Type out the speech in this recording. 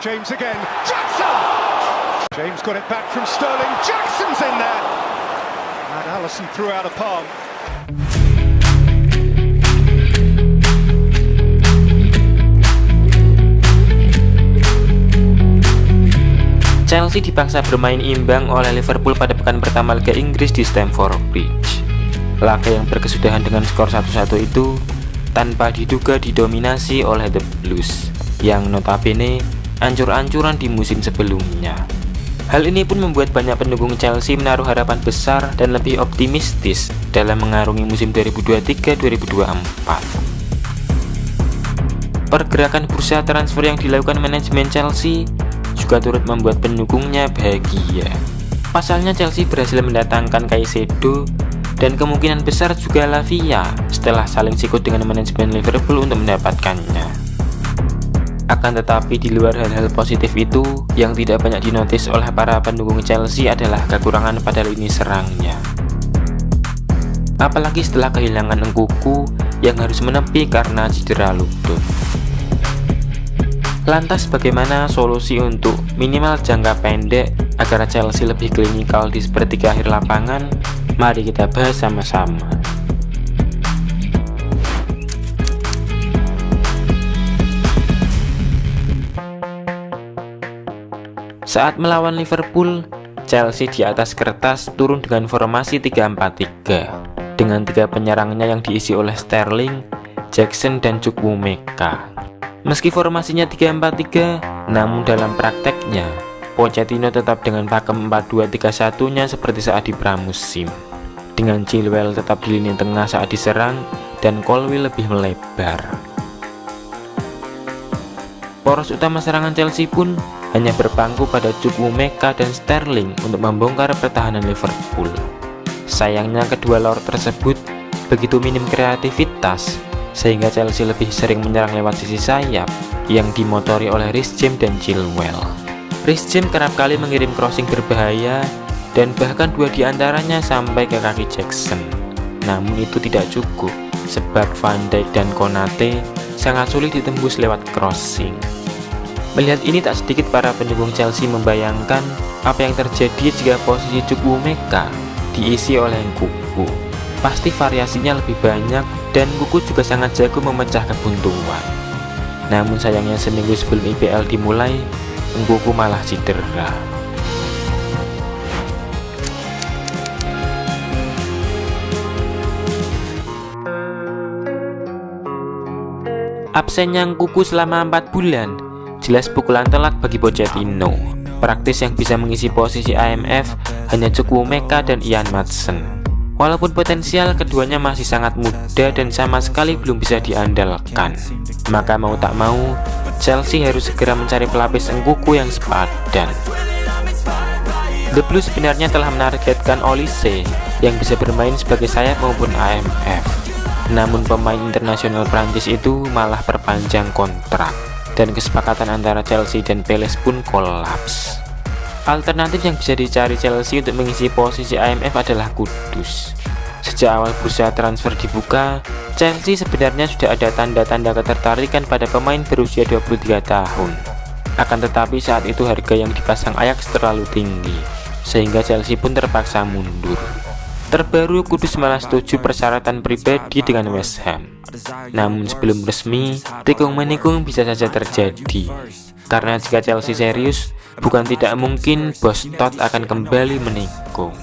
James again. Jackson! James got it back from Sterling. Jackson's in there! And Alisson threw out a palm. Chelsea dipaksa bermain imbang oleh Liverpool pada pekan pertama Liga Inggris di Stamford Bridge. Laga yang berkesudahan dengan skor 1-1 itu tanpa diduga didominasi oleh The Blues yang notabene ancur-ancuran di musim sebelumnya. Hal ini pun membuat banyak pendukung Chelsea menaruh harapan besar dan lebih optimistis dalam mengarungi musim 2023-2024. Pergerakan bursa transfer yang dilakukan manajemen Chelsea juga turut membuat pendukungnya bahagia. Pasalnya Chelsea berhasil mendatangkan Caicedo dan kemungkinan besar juga Lavia setelah saling sikut dengan manajemen Liverpool untuk mendapatkannya. Akan tetapi di luar hal-hal positif itu, yang tidak banyak dinotis oleh para pendukung Chelsea adalah kekurangan pada lini serangnya. Apalagi setelah kehilangan Nkunku yang harus menepi karena cedera lutut. Lantas bagaimana solusi untuk minimal jangka pendek agar Chelsea lebih klinikal di sepertiga akhir lapangan? Mari kita bahas sama-sama. Saat melawan Liverpool, Chelsea di atas kertas turun dengan formasi 3-4-3 dengan 3 penyerangnya yang diisi oleh Sterling, Jackson, dan Chukwuemeka. Meski formasinya 3-4-3, namun dalam prakteknya Pochettino tetap dengan pakem 4-2-3-1-nya seperti saat di pramusim, dengan Chilwell tetap di lini tengah saat diserang dan Colwill lebih melebar. Poros utama serangan Chelsea pun hanya berpangku pada Chukwuemeka dan Sterling untuk membongkar pertahanan Liverpool. Sayangnya kedua lord tersebut begitu minim kreativitas sehingga Chelsea lebih sering menyerang lewat sisi sayap yang dimotori oleh Reece James dan Chilwell. Reece James kerap kali mengirim crossing berbahaya dan bahkan 2 diantaranya sampai ke kaki Jackson. Namun itu tidak cukup sebab Van Dijk dan Konate sangat sulit ditembus lewat crossing. Melihat ini tak sedikit para pendukung Chelsea membayangkan apa yang terjadi jika posisi Chukwuemeka diisi oleh Nkunku. Pasti variasinya lebih banyak dan Nkunku juga sangat jago memecah kebuntuan. Namun sayangnya seminggu sebelum IPL dimulai, Nkunku malah cedera. Absennya Nkunku selama 4 bulan jelas pukulan telak bagi Pochettino. Praktis yang bisa mengisi posisi IMF hanya Chukwuemeka dan Ian Maatsen. Walaupun potensial keduanya masih sangat muda dan sama sekali belum bisa diandalkan, maka mau tak mau Chelsea harus segera mencari pelapis Nkunku yang sepadan. The Blues sebenarnya telah menargetkan Olise yang bisa bermain sebagai sayap maupun IMF. Namun pemain internasional Prancis itu malah perpanjang kontrak dan kesepakatan antara Chelsea dan Palace pun kolaps. Alternatif yang bisa dicari Chelsea untuk mengisi posisi IMF adalah Kudus. Sejak awal bursa transfer dibuka, Chelsea sebenarnya sudah ada tanda-tanda ketertarikan pada pemain berusia 23 tahun. Akan tetapi saat itu harga yang dipasang Ajax terlalu tinggi, sehingga Chelsea pun terpaksa mundur. Terbaru Kudus malah setuju persyaratan pribadi dengan West Ham. Namun sebelum resmi, tikung-menikung bisa saja terjadi. Karena jika Chelsea serius, bukan tidak mungkin bos Todd akan kembali menikung.